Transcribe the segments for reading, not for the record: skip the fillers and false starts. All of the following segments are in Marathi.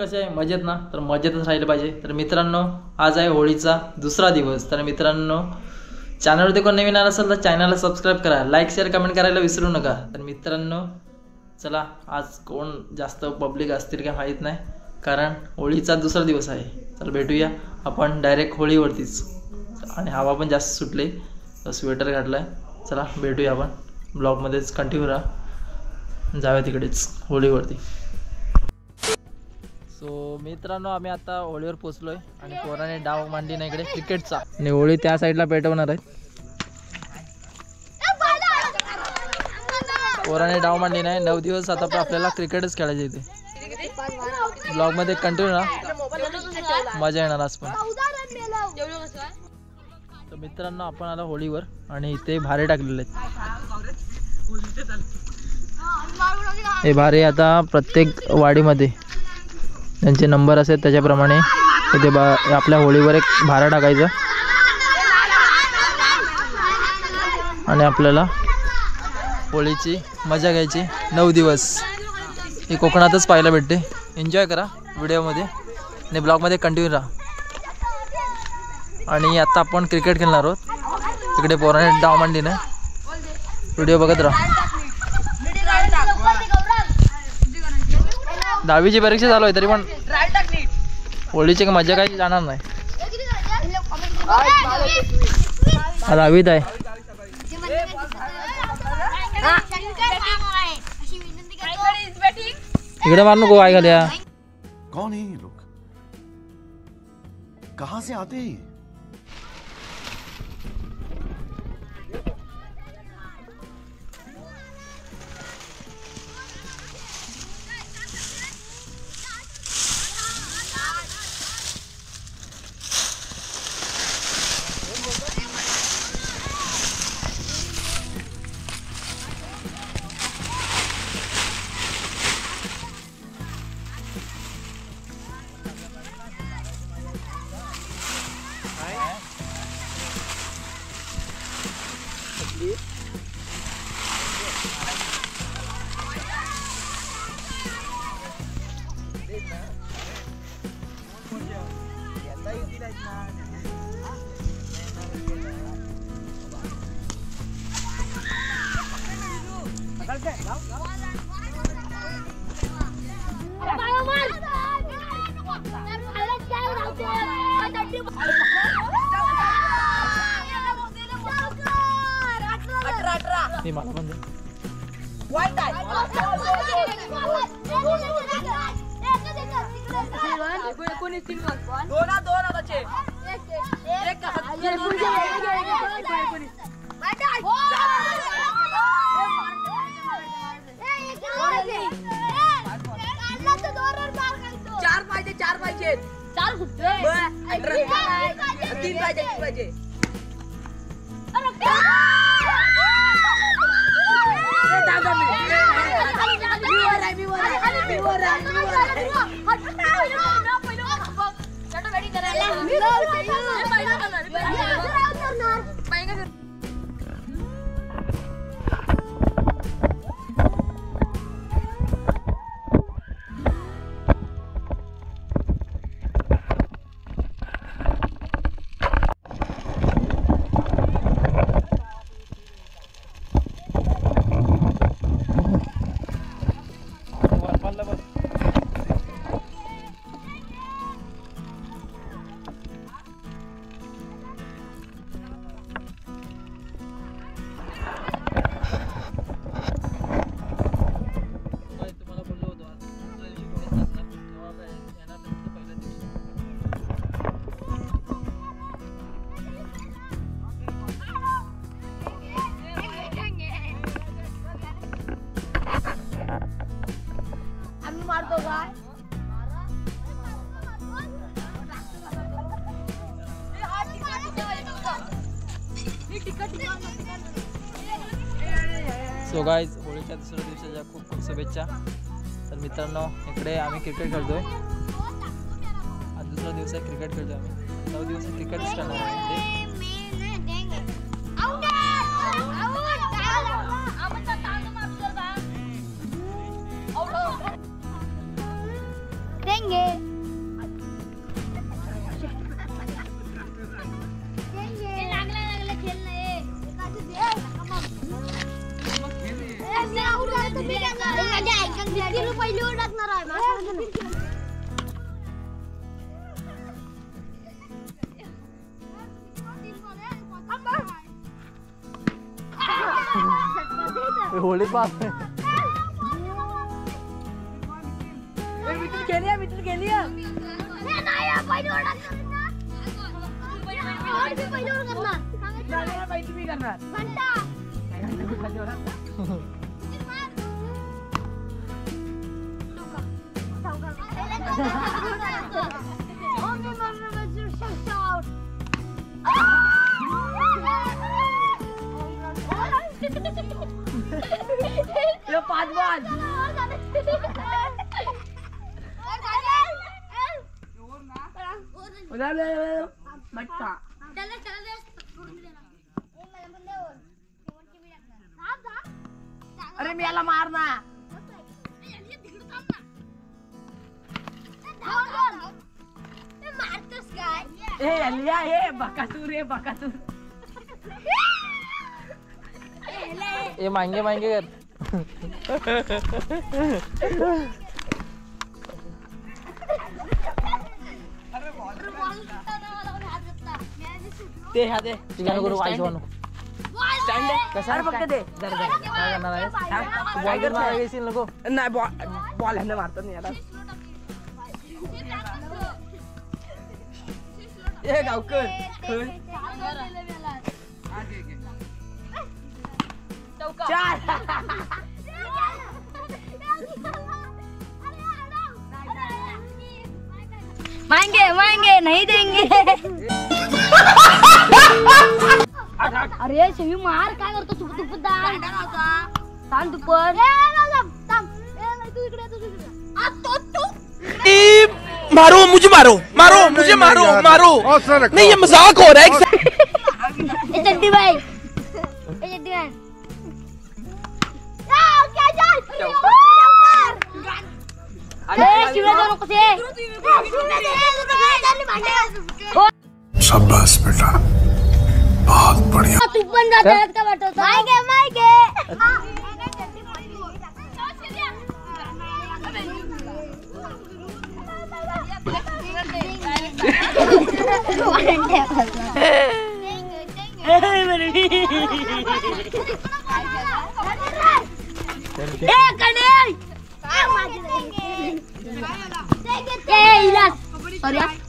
कसे आहे, मजेत ना? तर मजेतच राहिले पाहिजे. तर मित्रांनो, आज आहे होळीचा दुसरा दिवस. तर मित्रांनो, चॅनलवरती कोण नवीन आला असेल तर चॅनलला सबस्क्राईब करा, लाईक शेअर कमेंट करायला विसरू नका. तर मित्रांनो चला, आज कोण जास्त पब्लिक असतील का माहीत नाही, कारण होळीचा दुसरा दिवस आहे. चल भेटूया आपण डायरेक्ट होळीवरतीच. आणि हवा पण जास्त सुटली, स्वेटर घातला आहे. चला भेटूया आपण ब्लॉगमध्येच, कंटिन्यू राहा. जाऊया तिकडेच होळीवरती. सो मित्रांनो, आम्ही आता होळीवर पोचलोय आणि पोराने डाव मांडली ना इकडे क्रिकेटचा, आणि होळी त्या साईडला पेटवणार आहे. पोराने डाव मांडली नाही. 9 दिवस आता आपल्याला क्रिकेटच खेळायचे इथे. ब्लॉगमध्ये कंटिन्यू राहा, मजा येणार आज पण. तर मित्रांनो, आपण आला होळीवर आणि इथे भारे टाकलेले आहेत. हे भारे आता प्रत्येक वाडीमध्ये त्यांचे नंबर असेल त्याच्याप्रमाणे इथे आपल्या होळीवर एक भारा टाकायचा आणि आपल्याला होळीची मजा घ्यायची. 9 दिवस हे कोकणातच पाहायला भेटते. एन्जॉय करा व्हिडिओमध्ये आणि ब्लॉगमध्ये कंटिन्यू राहा. आणि आता आपण क्रिकेट खेळणार आहोत. तिकडे पोराने डाव मांडली ना, व्हिडिओ बघत राहा. 10वीची परीक्षा चालू आहे तरी पण होळीची मजा काही जाणार नाही. 10वीत आहे. इकडे मार नको, काय घाल्या. कौन है ये लोग, कहां से आते हैं? मला पण दे. चार पाहिजे. 3 पाहिजे. सो गाईज, होळीच्या दुसऱ्या दिवसाच्या खूप खूप शुभेच्छा. तर मित्रांनो, इकडे आम्ही क्रिकेट खेळतोय. आज दुसरा दिवस आहे, क्रिकेट खेळतोय आम्ही. 9 दिवस क्रिकेट खेळणार आहे. देंगे. पहिली ओळ टाकणार आहे होळी पास मित्र गेली पहिली ओळ टाकणार पहिली ओळ करणार तुम्ही करणार घंटा पाच बॉल मटका अरे मी याला मार ना मारतोस काय हे अलिया हे बकासूर हे बकासूर ए मांगे मांगे कर ते ह्या दे ठिकाणी करू वाईस बनू स्टँड कसा फक्त दे काय करणार आहे काय बॉल मारायला येशील नको नाही बॉल ह्याने मारतात नाही याला ए गावकर चार मांगे मांगे नहीं देंगे अरे शिवी मार काय करतो तू तू तान तू पण तू इकडे मारो मुझे मारो मारो मुझे मारो मारो नहीं ये मजाक हो रहा है ए चड्डी भाई क्या जा अरे शिवला जाऊ नको ते शाबाश बेटा बहुत बढ़िया तू पण जात का वाटत मागे मागे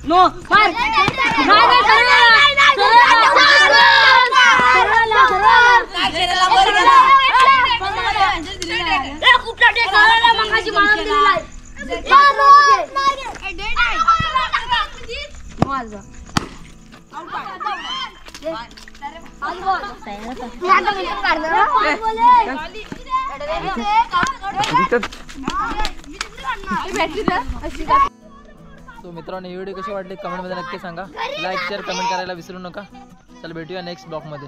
नो सो मित्रांनो ही व्हिडिओ कशी वाटली कमेंट मध्ये नक्की सांगा लाईक शेअर कमेंट करायला विसरू नका चला भेटूया नेक्स्ट ब्लॉग मध्ये